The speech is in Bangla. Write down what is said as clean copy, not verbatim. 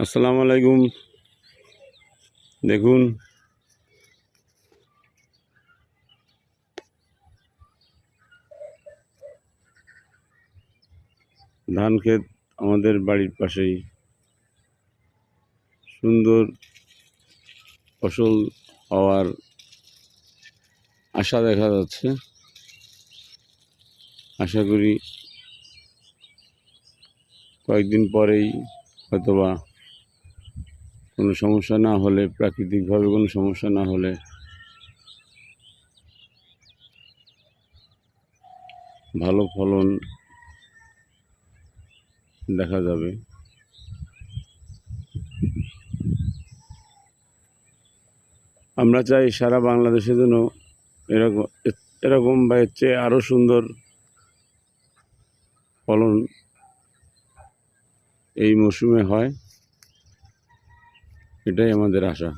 আসসালামু আলাইকুম। দেখুন ধান ক্ষেত আমাদের বাড়ির পাশেই সুন্দর ফসল হওয়ার আশা দেখা যাচ্ছে। আশা করি কয়েকদিন পরেই হয়তোবা কোনো সমস্যা না হলে, প্রাকৃতিকভাবে কোনো সমস্যা না হলে ভালো ফলন দেখা যাবে। আমরা চাই সারা বাংলাদেশের জন্য এরকম এরকম বা এর চেয়ে আরও সুন্দর ফলন এই মৌসুমে হয়, এটাই আমাদের আশা।